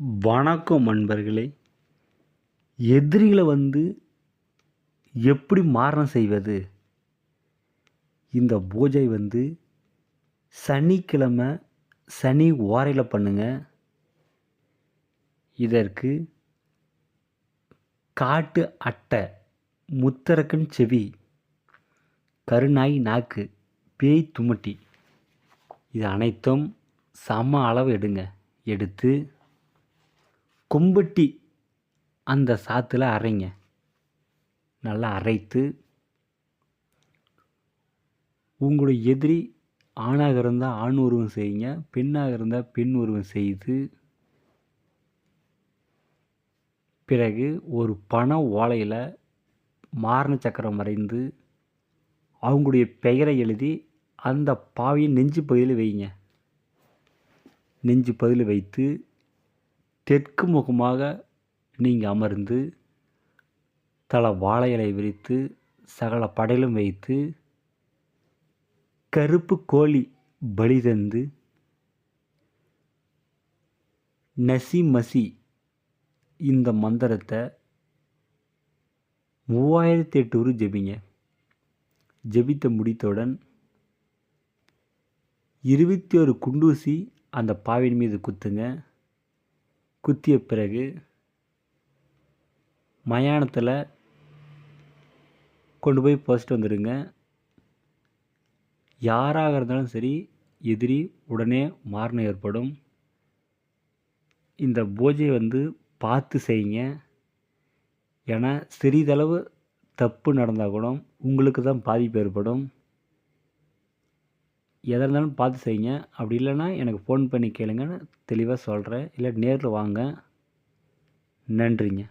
வணக்கம் நண்பர்களே. எதிரிகளை எப்படி மாரணம் செய்வது? இந்த பூஜை சனிக்கிழமை சனி ஓரையில் பண்ணுங்க. இதற்கு காட்டு அட்டை, முத்தரக்கன் செவி, கருநாய் நாக்கு, பேய் துமட்டி இது அனைத்தும் சம அளவு எடுத்து கொம்பட்டி அந்த சாத்தில் அரைங்க. நல்லா அரைத்து உங்களுடைய எதிரி ஆணாக இருந்தால் ஆண் உருவம் செய்யுங்க, பெண்ணாக இருந்தால் பெண் உருவம் செய்து பிறகு ஒரு பனை ஓலையில் மாரண சக்கரம் வரைந்து அவங்களுடைய பெயரை எழுதி அந்த பாவியின் நெஞ்சு பகுதியில் வைங்க. நெஞ்சு பகுதியில் வைத்து தெற்கு முகமாக நீங்கள் அமர்ந்து தலை வாழை இலை விரித்து சகல படையிலும் வைத்து கருப்பு கோழி பலி தந்து நசி மசி இந்த மந்திரத்தை 3008 உரு ஜெபிங்க. ஜெபித்த முடித்தவுடன் 21 குண்டூசி அந்த பாவின் மீது குத்துங்க. குத்திய பிறகு மயானத்தில் கொண்டு போய் போஸ்ட் வந்துடுங்க. யாராக இருந்தாலும் சரி, எதிரி உடனே மாரணம் ஏற்படும். இந்த பூஜையை பார்த்து செய்யுங்க. ஏன்னா சிறிதளவு தப்பு நடந்தால் கூட உங்களுக்கு தான் பாதிப்பு ஏற்படும். எதாக இருந்தாலும் பார்த்து செய்யுங்க. அப்படி இல்லைன்னா எனக்கு ஃபோன் பண்ணி கேளுங்க, தெளிவாக சொல்கிறேன். இல்லை நேரில் வாங்க. நன்றிங்க.